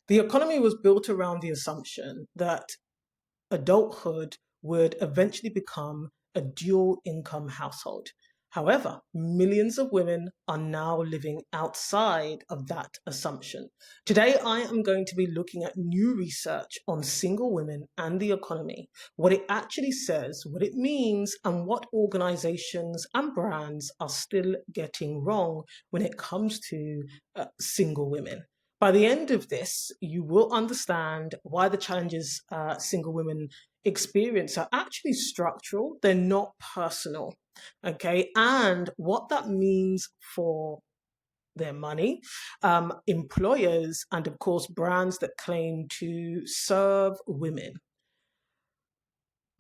The economy was built around the assumption that adulthood would eventually become a dual income household. However, millions of women are now living outside of that assumption. Today, I am going to be looking at new research on single women and the economy, what it actually says, what it means, and what organizations and brands are still getting wrong when it comes to single women. By the end of this, you will understand why the challenges single women experience are actually structural, they're not personal, okay? And what that means for their money, employers, and of course, brands that claim to serve women.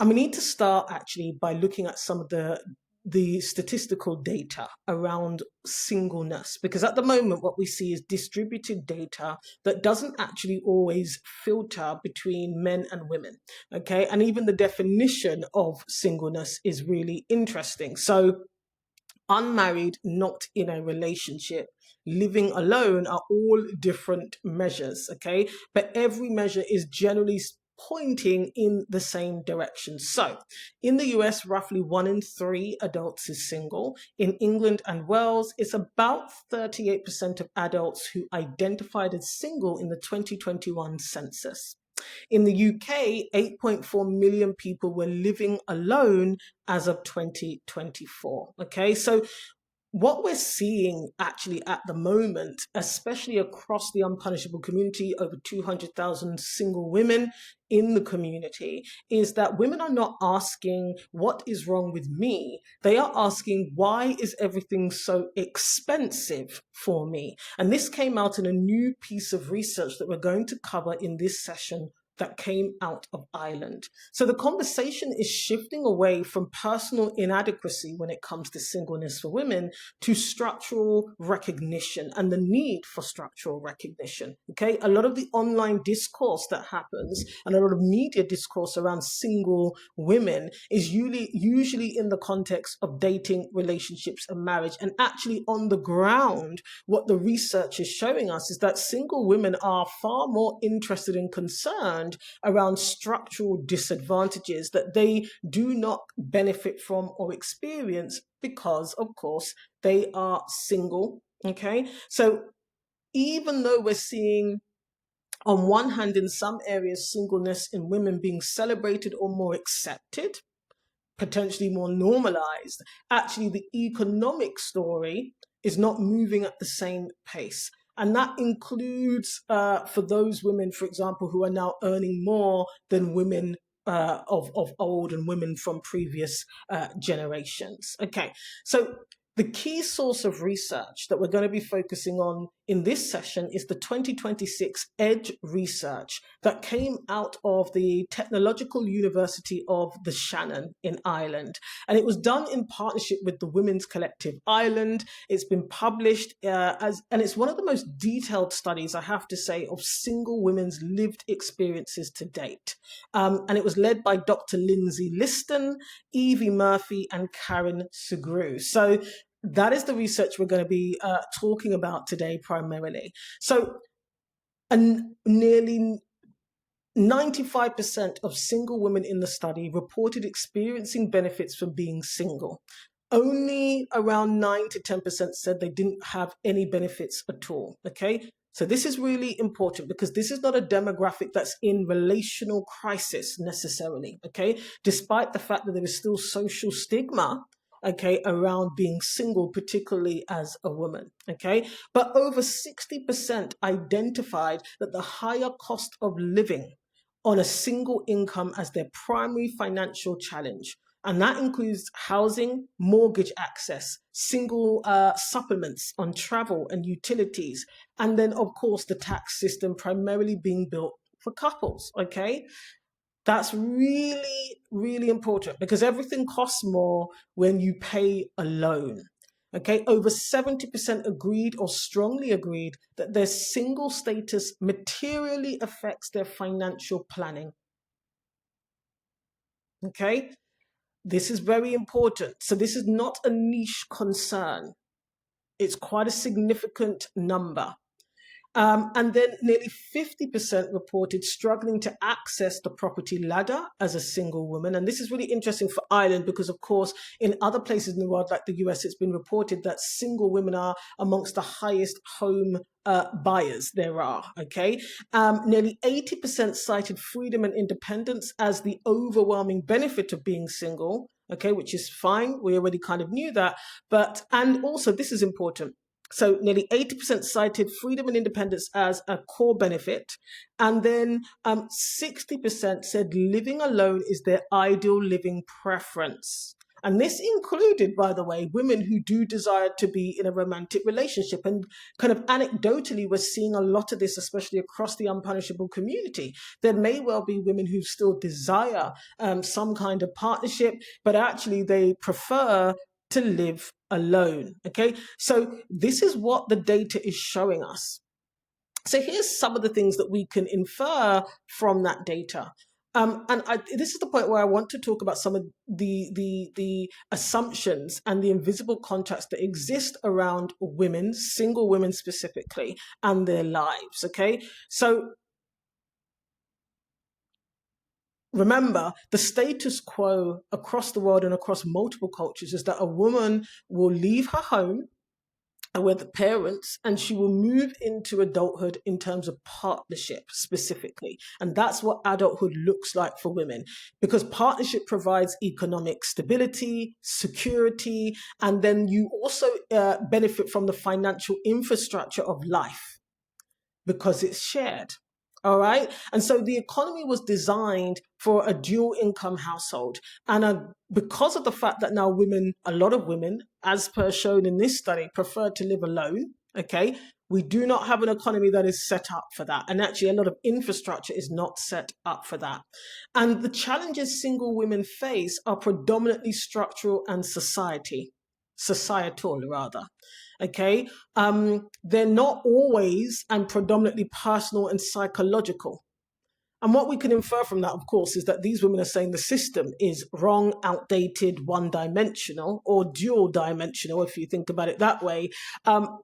And we need to start actually by looking at some of the statistical data around singleness, because at the moment what we see is distributed data that doesn't actually always filter between men and women, okay? And even the definition of singleness is really interesting. So unmarried, not in a relationship, living alone are all different measures, okay? But every measure is generally pointing in the same direction. So in the US, roughly 1 in 3 adults is single. In England and Wales, it's about 38% of adults who identified as single in the 2021 census. In the UK, 8.4 million people were living alone as of 2024. Okay, so what we're seeing actually at the moment, especially across the Unpunishable community, over 200,000 single women in the community, is that women are not asking what is wrong with me. They are asking, why is everything so expensive for me? And this came out in a new piece of research that we're going to cover in this session that came out of Ireland. So the conversation is shifting away from personal inadequacy when it comes to singleness for women to structural recognition and the need for structural recognition. Okay, a lot of the online discourse that happens and a lot of media discourse around single women is usually in the context of dating, relationships, and marriage. And actually, on the ground, what the research is showing us is that single women are far more interested and concerned around structural disadvantages that they do not benefit from or experience because, of course, they are single. Okay, so even though we're seeing on one hand in some areas singleness in women being celebrated or more accepted, potentially more normalized, actually the economic story is not moving at the same pace. And that includes for those women, for example, who are now earning more than women of old and women from previous generations. Okay, so the key source of research that we're going to be focusing on in this session is the 2026 EDGE research that came out of the Technological University of the Shannon in Ireland. And it was done in partnership with the Women's Collective Ireland. It's been published and it's one of the most detailed studies, I have to say, of single women's lived experiences to date. And it was led by Dr. Lindsay Liston, Evie Murphy, and Karen Sugrue. So that is the research we're going to be talking about today primarily. So nearly 95% of single women in the study reported experiencing benefits from being single. Only around 9 to 10% said they didn't have any benefits at all. Okay, so this is really important because this is not a demographic that's in relational crisis necessarily. Okay, despite the fact that there is still social stigma, okay, around being single, particularly as a woman, okay? But over 60% identified that the higher cost of living on a single income as their primary financial challenge. And that includes housing, mortgage access, single supplements on travel and utilities, and then, of course, the tax system primarily being built for couples, okay? That's really, really important because everything costs more when you pay alone. Okay, over 70% agreed or strongly agreed that their single status materially affects their financial planning. Okay, this is very important. So this is not a niche concern. It's quite a significant number. And then nearly 50% reported struggling to access the property ladder as a single woman. And this is really interesting for Ireland because, of course, in other places in the world, like the US, it's been reported that single women are amongst the highest home buyers there are. Okay. Nearly 80% cited freedom and independence as the overwhelming benefit of being single. Okay, which is fine. We already kind of knew that. And also, this is important. So nearly 80% cited freedom and independence as a core benefit. And then 60% said living alone is their ideal living preference. And this included, by the way, women who do desire to be in a romantic relationship. And kind of anecdotally, we're seeing a lot of this, especially across the unpunishable community. There may well be women who still desire some kind of partnership, but actually they prefer to live alone. Okay, so this is what the data is showing us. So here's some of the things that we can infer from that data. This is the point where I want to talk about some of the assumptions and the invisible contracts that exist around women, single women specifically, and their lives. Okay, so remember, the status quo across the world and across multiple cultures is that a woman will leave her home with parents and she will move into adulthood in terms of partnership specifically. And that's what adulthood looks like for women, because partnership provides economic stability, security, and then you also benefit from the financial infrastructure of life because it's shared. All right. And so the economy was designed for a dual income household. And because of the fact that now women, a lot of women, as per shown in this study, prefer to live alone. Okay. We do not have an economy that is set up for that. And actually, a lot of infrastructure is not set up for that. And the challenges single women face are predominantly structural and societal rather. Okay, they're not always and predominantly personal and psychological. And what we can infer from that, of course, is that these women are saying the system is wrong, outdated, one-dimensional, or dual-dimensional, if you think about it that way.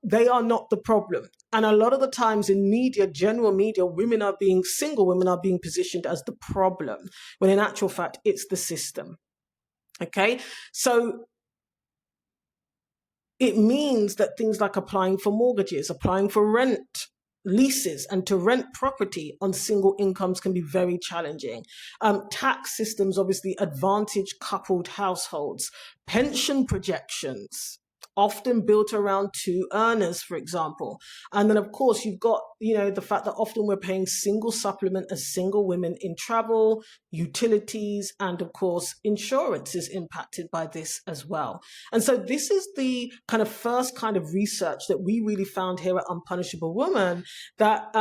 They are not the problem. And a lot of the times in media, general media, single women are being positioned as the problem, when in actual fact, it's the system. Okay, so it means that things like applying for mortgages, applying for rent, leases, and to rent property on single incomes can be very challenging. Tax systems obviously advantage coupled households. Pension projections, often built around two earners, for example. And then, of course, you've got, the fact that often we're paying single supplement as single women in travel, utilities, and of course, insurance is impacted by this as well. And so this is the kind of first kind of research that we really found here at Unpunishable Woman that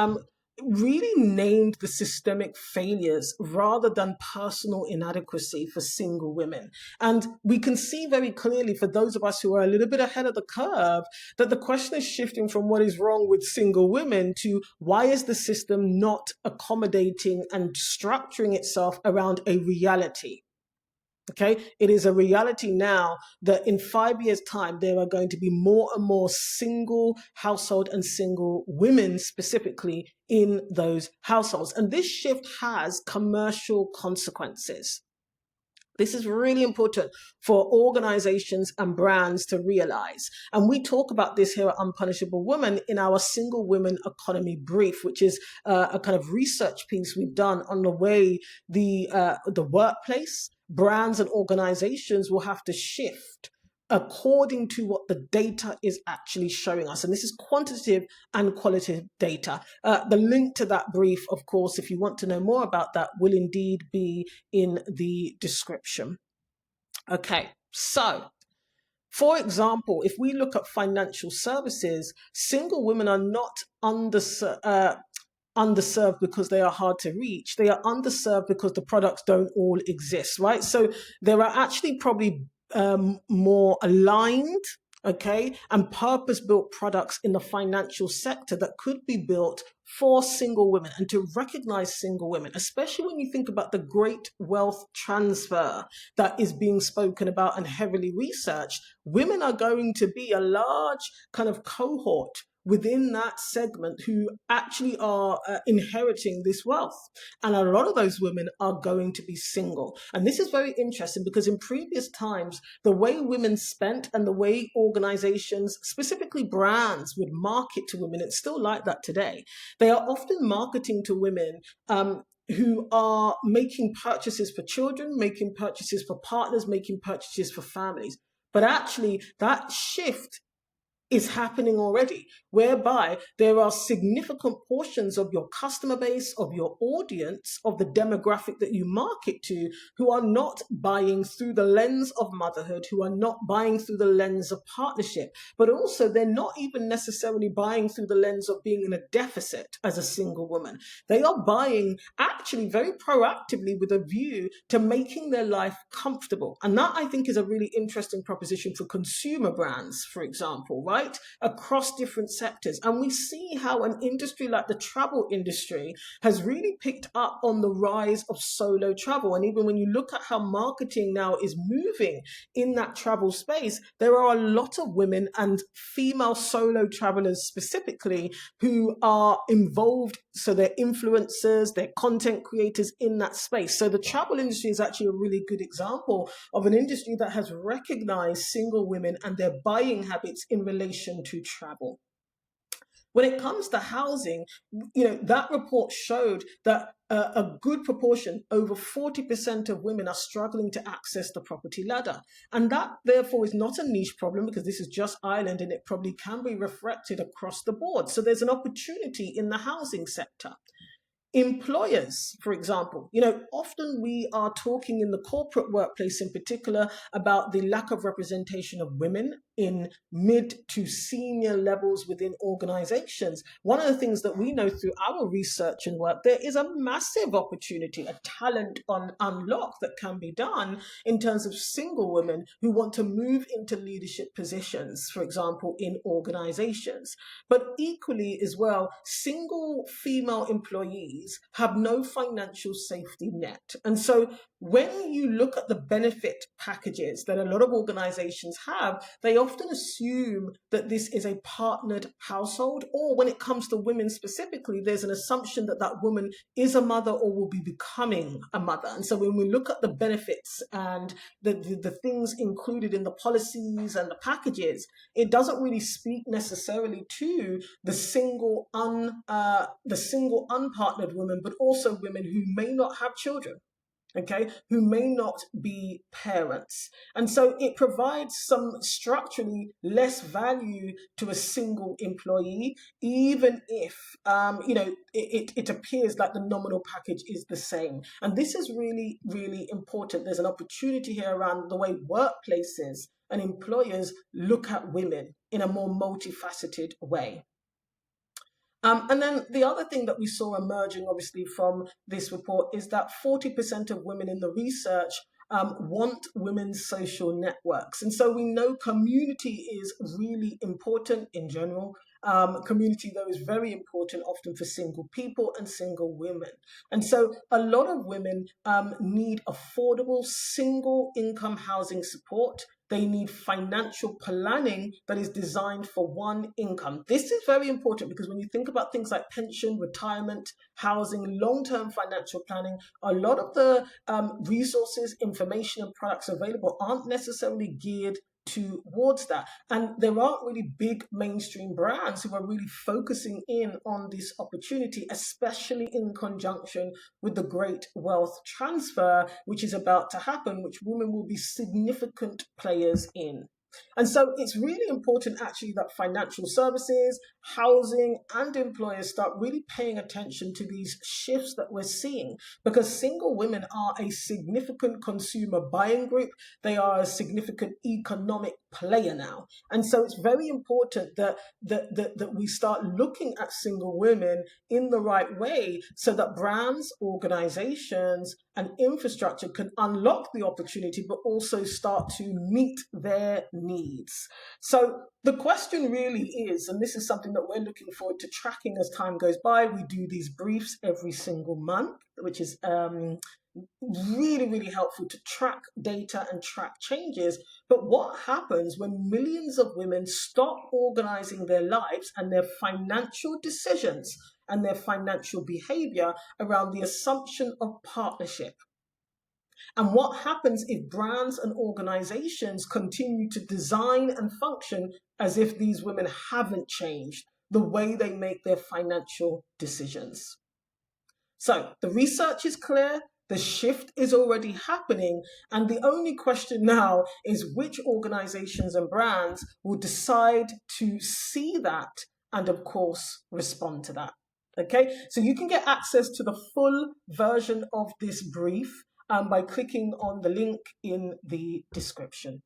really named the systemic failures rather than personal inadequacy for single women. And we can see very clearly for those of us who are a little bit ahead of the curve that the question is shifting from what is wrong with single women to why is the system not accommodating and structuring itself around a reality. Okay, it is a reality now that in 5 years' time, there are going to be more and more single household and single women specifically in those households. And this shift has commercial consequences. This is really important for organizations and brands to realize. And we talk about this here at Unpunishable Woman in our Single Women Economy Brief, which is a kind of research piece we've done on the way the workplace, brands and organizations will have to shift according to what the data is actually showing us. And this is quantitative and qualitative data. The link to that brief, of course, if you want to know more about that, will indeed be in the description. Okay, so for example, if we look at financial services, single women are not underserved because they are hard to reach. They are underserved because the products don't all exist, right? So there are actually probably more aligned, okay, and purpose-built products in the financial sector that could be built for single women and to recognize single women, especially when you think about the great wealth transfer that is being spoken about and heavily researched. Women are going to be a large kind of cohort within that segment who actually are inheriting this wealth. And a lot of those women are going to be single. And this is very interesting because in previous times, the way women spent and the way organizations, specifically brands, would market to women, it's still like that today. They are often marketing to women who are making purchases for children, making purchases for partners, making purchases for families. But actually, that shift is happening already, whereby there are significant portions of your customer base, of your audience, of the demographic that you market to, who are not buying through the lens of motherhood, who are not buying through the lens of partnership, but also they're not even necessarily buying through the lens of being in a deficit as a single woman. They are buying actually very proactively with a view to making their life comfortable. And that, I think, is a really interesting proposition for consumer brands, for example, right? Across different sectors. And we see how an industry like the travel industry has really picked up on the rise of solo travel. And even when you look at how marketing now is moving in that travel space, there are a lot of women and female solo travelers specifically who are involved. So they're influencers, they're content creators in that space. So the travel industry is actually a really good example of an industry that has recognized single women and their buying habits in relation to travel. When it comes to housing, that report showed that a good proportion, over 40% of women are struggling to access the property ladder. And that therefore is not a niche problem because this is just Ireland and it probably can be reflected across the board. So there's an opportunity in the housing sector. Employers, for example, often we are talking in the corporate workplace in particular about the lack of representation of women in mid to senior levels within organizations. One of the things that we know through our research and work, there is a massive opportunity, a talent unlock that can be done in terms of single women who want to move into leadership positions, for example, in organizations. But equally as well, single female employees have no financial safety net. And so when you look at the benefit packages that a lot of organizations have, they often assume that this is a partnered household, or when it comes to women specifically, there's an assumption that that woman is a mother or will be becoming a mother. And so when we look at the benefits and the things included in the policies and the packages, it doesn't really speak necessarily to the single unpartnered women, but also women who may not have children, okay, who may not be parents. And so it provides some structurally less value to a single employee, even if, it appears like the nominal package is the same. And this is really, really important. There's an opportunity here around the way workplaces and employers look at women in a more multifaceted way. And then the other thing that we saw emerging, obviously, from this report is that 40% of women in the research want women's social networks. And so we know community is really important in general. Community, though, is very important often for single people and single women. And so a lot of women need affordable single income housing support. They need financial planning that is designed for one income. This is very important because when you think about things like pension, retirement, housing, long-term financial planning, a lot of the resources, information, and products available aren't necessarily geared towards that. And there aren't really big mainstream brands who are really focusing in on this opportunity, especially in conjunction with the great wealth transfer, which is about to happen, which women will be significant players in. And so it's really important actually that financial services, housing, and employers start really paying attention to these shifts that we're seeing, because single women are a significant consumer buying group. They are a significant economic player now. And so it's very important that we start looking at single women in the right way so that brands, organizations, and infrastructure can unlock the opportunity, but also start to meet their needs. So the question really is, and this is something that we're looking forward to tracking as time goes by. We do these briefs every single month, which is really, really helpful to track data and track changes. But what happens when millions of women stop organizing their lives and their financial decisions and their financial behavior around the assumption of partnership? And what happens if brands and organizations continue to design and function as if these women haven't changed the way they make their financial decisions? So the research is clear, the shift is already happening, and the only question now is which organizations and brands will decide to see that and, of course, respond to that. Okay, so you can get access to the full version of this brief by clicking on the link in the description.